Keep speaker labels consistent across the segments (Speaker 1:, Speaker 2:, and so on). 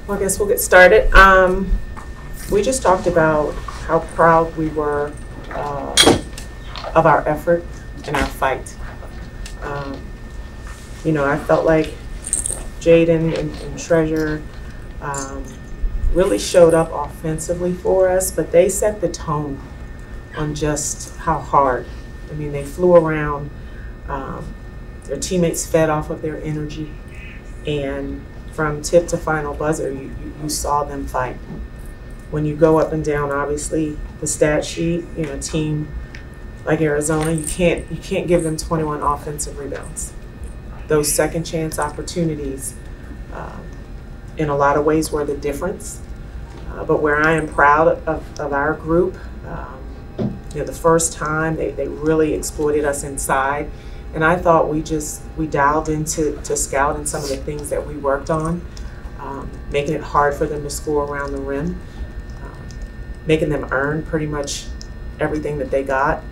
Speaker 1: Well, I guess we'll get started. We just talked about how proud we were of our effort and our fight. Um, I felt like Jaden and Treasure really showed up offensively for us, but they set the tone on just how hard. I mean, they flew around. Their teammates fed off of their energy, and from tip to final buzzer, you saw them fight. When you go up and down, obviously the stat sheet, a team like Arizona, you can't give them 21 offensive rebounds. Those second chance opportunities, in a lot of ways, were the difference. But where I am proud of our group, the first time they really exploited us inside. And I thought we dialed into scouting some of the things that we worked on, making it hard for them to score around the rim, making them earn pretty much everything that they got,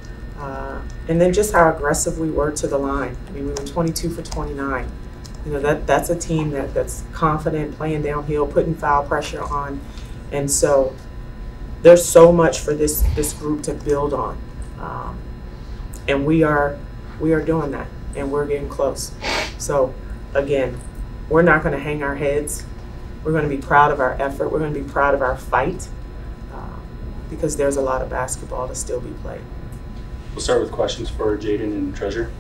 Speaker 1: and then just how aggressive we were to the line. I mean, we were 22 for 29. That's a team that's confident, playing downhill, putting foul pressure on, and so there's so much for this group to build on, and we are doing that, and we're getting close. So again, we're not going to hang our heads. We're going to be proud of our effort. We're going to be proud of our fight, because there's a lot of basketball to still be played.
Speaker 2: We'll start with questions for Jaden and Treasure.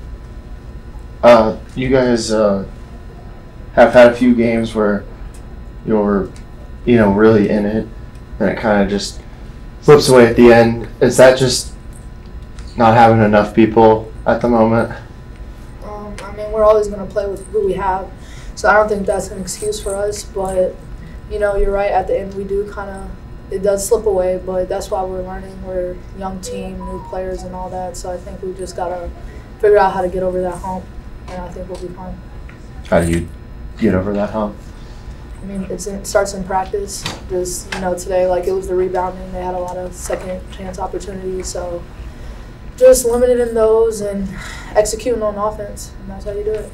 Speaker 3: You guys have had a few games where you're, really in it, and it kind of just slips away at the end. Is that just not having enough people at the moment?
Speaker 4: I mean, we're always going to play with who we have, so I don't think that's an excuse for us. But, you're right, at the end we do it does slip away, but that's why we're learning. We're a young team, new players and all that, so I think we just got to figure out how to get over that hump, and I think we'll be fine.
Speaker 3: How do you get over that hump?
Speaker 4: I mean, it starts in practice. Just, today, it was the rebounding. They had a lot of second chance opportunities, so just limited in those and executing on offense, and that's how you do it.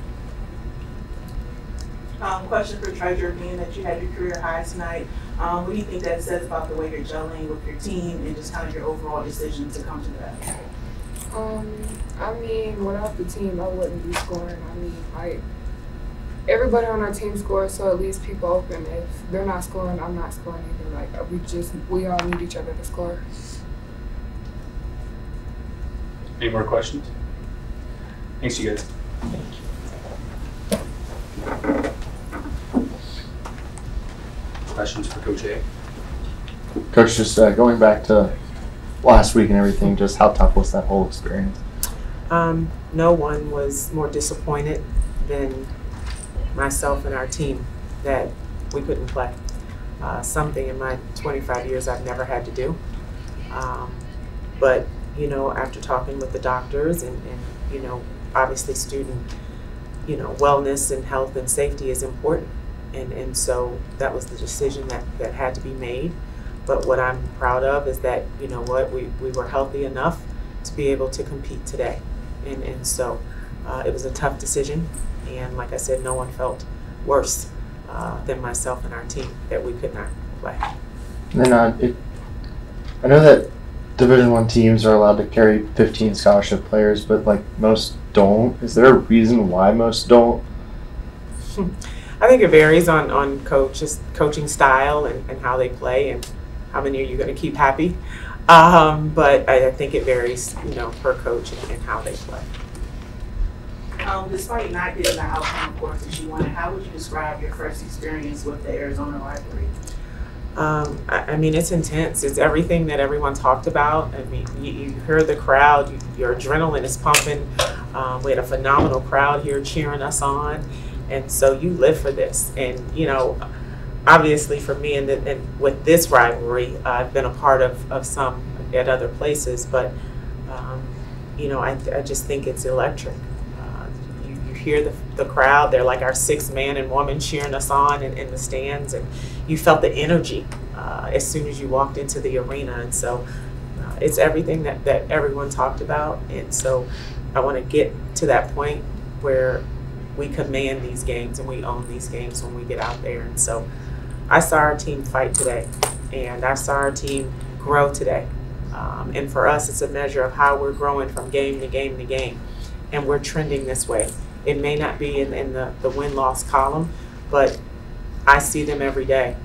Speaker 5: Question for Treasure, being that you had your career high tonight, what do you think that says about the way you're gelling with your team and just kind of your overall decision to come to that?
Speaker 6: I mean, without the team, I wouldn't be scoring. I mean, everybody on our team scores, so it leaves people open. If they're not scoring, I'm not scoring either. We all need each other to score.
Speaker 2: Any more questions? Thanks, you guys. Questions for Coach A?
Speaker 3: Coach, just going back to last week and everything, just how tough was that whole experience?
Speaker 1: No one was more disappointed than myself and our team that we couldn't play. Something in my 25 years I've never had to do. But, after talking with the doctors and obviously student, wellness and health and safety is important. And so that was the decision that had to be made. But what I'm proud of is that, we were healthy enough to be able to compete today. And so it was a tough decision. And like I said, no one felt worse than myself and our team that we could not play.
Speaker 3: And then I know that Division I teams are allowed to carry 15 scholarship players, but most don't. Is there a reason why most don't?
Speaker 1: I think it varies on coaching style and how they play and how many are you going to keep happy. But I think it varies, per coach and how they play.
Speaker 5: Despite not getting the outcome, of course, that you wanted, how would you describe your first experience with the Arizona rivalry?
Speaker 1: I mean, it's intense. It's everything that everyone talked about. I mean, you hear the crowd, your adrenaline is pumping. We had a phenomenal crowd here cheering us on. And so you live for this. And, obviously for me and with this rivalry, I've been a part of some at other places, but, I just think it's electric. You hear the crowd, they're like our sixth man and woman cheering us on in the stands, and you felt the energy as soon as you walked into the arena. And so it's everything that everyone talked about. And so I want to get to that point where we command these games and we own these games when we get out there. And so I saw our team fight today, and I saw our team grow today. And for us, it's a measure of how we're growing from game to game to game. And we're trending this way. It may not be in the win-loss column, but I see them every day.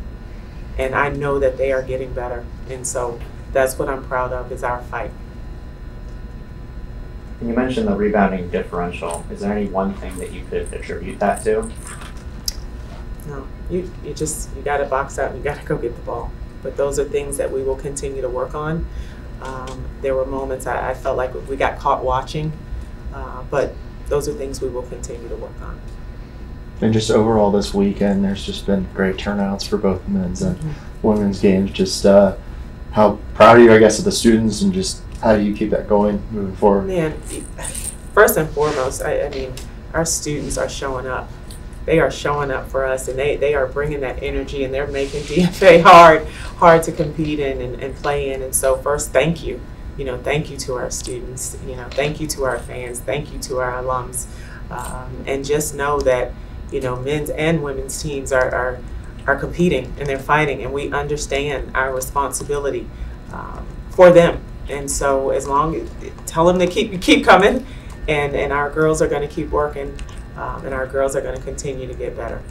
Speaker 1: And I know that they are getting better. And so that's what I'm proud of, is our fight.
Speaker 7: And you mentioned the rebounding differential. Is there any one thing that you could attribute that to?
Speaker 1: No, you got to box out and you got to go get the ball. But those are things that we will continue to work on. There were moments I felt like we got caught watching, but those are things we will continue to work on.
Speaker 3: And just overall this weekend, there's just been great turnouts for both men's and women's games. Just how proud are you, I guess, of the students, and just how do you keep that going moving forward?
Speaker 1: Man, first and foremost, I mean, our students are showing up. They are showing up for us, and they are bringing that energy, and they're making DFA hard to compete in and play in. And so first, thank you. Thank you to our students. Thank you to our fans. Thank you to our alums. And just know that, men's and women's teams are competing, and they're fighting, and we understand our responsibility for them. And so tell them to keep coming, and our girls are going to keep working, and our girls are going to continue to get better.